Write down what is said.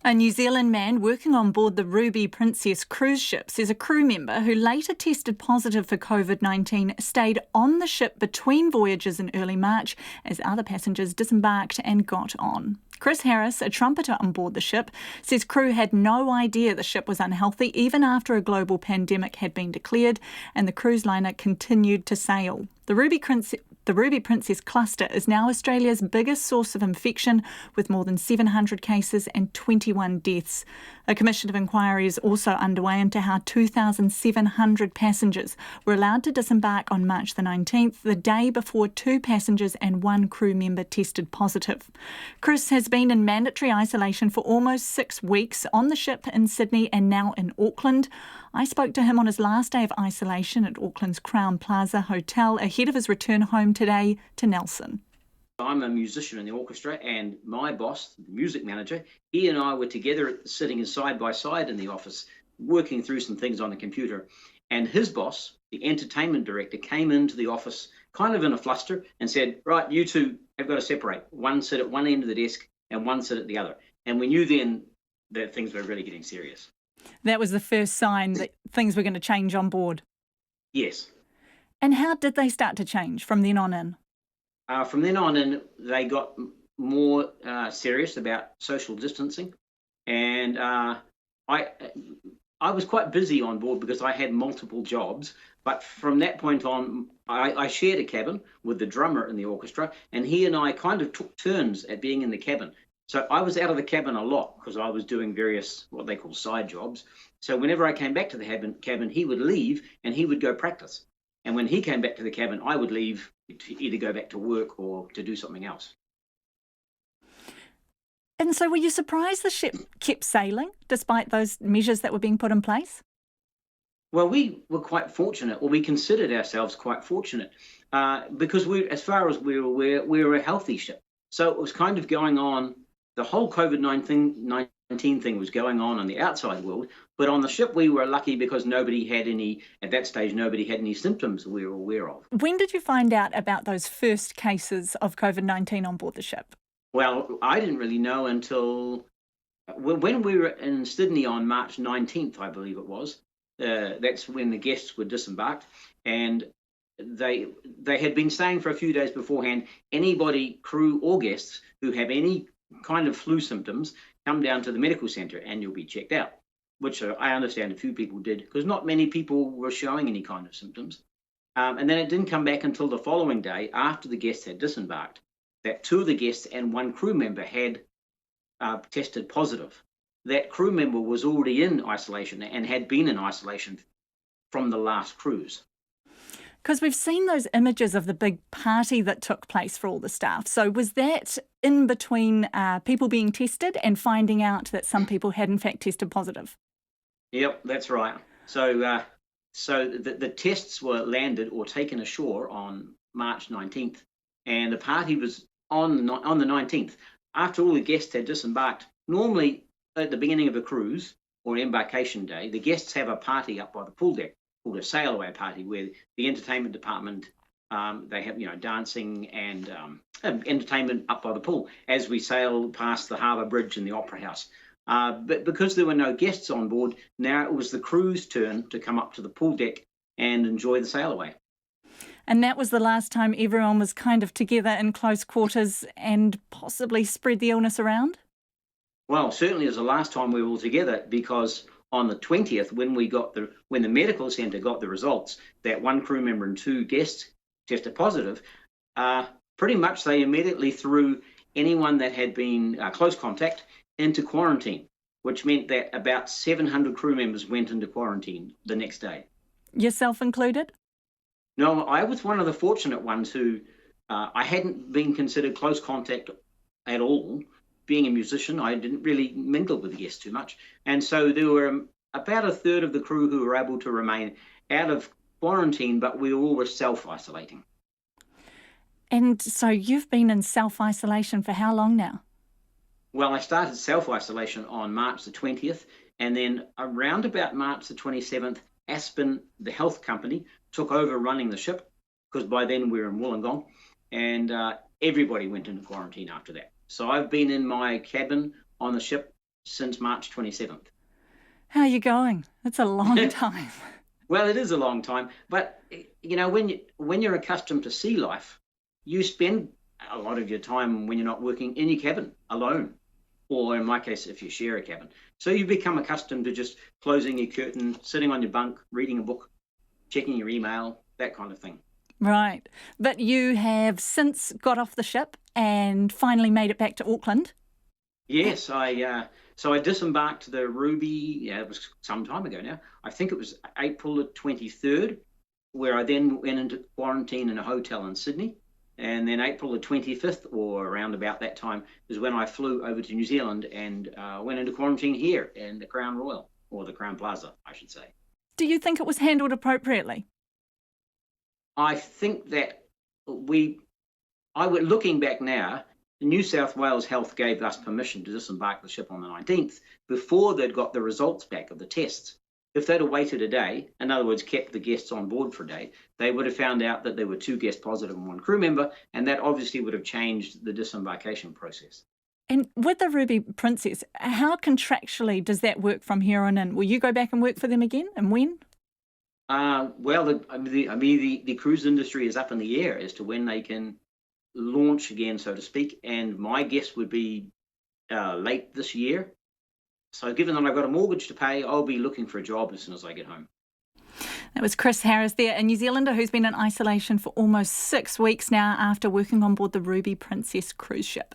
A New Zealand man working on board the Ruby Princess cruise ship says a crew member who later tested positive for Covid-19 stayed on the ship between voyages in early March as other passengers disembarked and got on. Chris Harris, a trumpeter on board the ship, says crew had no idea the ship was unhealthy even after a global pandemic had been declared and the cruise liner continued to sail. The Ruby Princess cluster is now Australia's biggest source of infection, with more than 700 cases and 21 deaths. A commission of inquiry is also underway into how 2,700 passengers were allowed to disembark on March the 19th, the day before 2 passengers and 1 crew member tested positive. Chris has been in mandatory isolation for almost 6 weeks on the ship in Sydney and now in Auckland. I spoke to him on his last day of isolation at Auckland's Crown Plaza Hotel ahead of his return home today to Nelson. I'm a musician in the orchestra, and my boss, the music manager, he and I were together sitting side by side in the office, working through some things on the computer. And his boss, the entertainment director, came into the office kind of in a fluster and said, "Right, you two have got to separate. One sit at one end of the desk and one sit at the other." And we knew then that things were really getting serious. That was the first sign that things were going to change on board. Yes. And how did they start to change from then on in? From then on in, they got more serious about social distancing. And I was quite busy on board because I had multiple jobs. But from that point on, I shared a cabin with the drummer in the orchestra, and he and I kind of took turns at being in the cabin. So I was out of the cabin a lot because I was doing various what they call side jobs. So whenever I came back to the cabin, he would leave and he would go practice. And when he came back to the cabin, I would leave to either go back to work or to do something else. And so were you surprised the ship kept sailing despite those measures that were being put in place? Well, we were quite fortunate, or we considered ourselves quite fortunate, because as far as we were aware, we were a healthy ship. So it was kind of going on. The whole COVID-19 thing was going on in the outside world, but on the ship we were lucky because at that stage, nobody had any symptoms we were aware of. When did you find out about those first cases of COVID-19 on board the ship? Well, I didn't really know until when we were in Sydney on March 19th, I believe it was. That's when the guests were disembarked, and they had been saying for a few days beforehand, anybody, crew or guests, who have any kind of flu symptoms, come down to the medical centre and you'll be checked out, which I understand a few people did because not many people were showing any kind of symptoms. And then it didn't come back until the following day after the guests had disembarked that 2 of the guests and 1 crew member had tested positive. That crew member was already in isolation and had been in isolation from the last cruise. Because we've seen those images of the big party that took place for all the staff. So was that in between people being tested and finding out that some people had in fact tested positive? Yep, that's right. So the tests were landed or taken ashore on March 19th, and the party was on the 19th. After all the guests had disembarked, normally at the beginning of a cruise or embarkation day, the guests have a party up by the pool deck, called a sail away party, where the entertainment department, they have dancing and entertainment up by the pool as we sail past the harbour bridge and the opera house. But because there were no guests on board, now it was the crew's turn to come up to the pool deck and enjoy the sail away. And that was the last time everyone was kind of together in close quarters and possibly spread the illness around? Well, certainly it was the last time we were all together, because on the 20th, when the medical centre got the results that 1 crew member and 2 guests tested positive, pretty much they immediately threw anyone that had been close contact into quarantine, which meant that about 700 crew members went into quarantine the next day. Yourself included? No, I was one of the fortunate ones who I hadn't been considered close contact at all. Being a musician, I didn't really mingle with the guests too much. And so there were about a third of the crew who were able to remain out of quarantine, but we all were self-isolating. And so you've been in self-isolation for how long now? Well, I started self-isolation on March the 20th, and then around about March the 27th, Aspen, the health company, took over running the ship, because by then we were in Wollongong, and everybody went into quarantine after that. So I've been in my cabin on the ship since March 27th. How are you going? It's a long time. Well, it is a long time, but when you're accustomed to sea life, you spend a lot of your time when you're not working in your cabin alone, or in my case, if you share a cabin. So you become accustomed to just closing your curtain, sitting on your bunk, reading a book, checking your email, that kind of thing. Right. But you have since got off the ship and finally made it back to Auckland. Yes, so I disembarked the Ruby. Yeah, it was some time ago now. I think it was April the 23rd, where I then went into quarantine in a hotel in Sydney. And then April the 25th, or around about that time, is when I flew over to New Zealand and went into quarantine here in the Crown Royal, or the Crown Plaza, I should say. Do you think it was handled appropriately? I think that looking back now, New South Wales Health gave us permission to disembark the ship on the 19th before they'd got the results back of the tests. If they'd have waited a day, in other words, kept the guests on board for a day, they would have found out that there were 2 guests positive and 1 crew member, and that obviously would have changed the disembarkation process. And with the Ruby Princess, how contractually does that work from here on in? Will you go back and work for them again, and when? Well, the cruise industry is up in the air as to when they can launch again, so to speak, and my guess would be late this year. So given that I've got a mortgage to pay, I'll be looking for a job as soon as I get home. That was Chris Harris there, a New Zealander who's been in isolation for almost 6 weeks now after working on board the Ruby Princess cruise ship.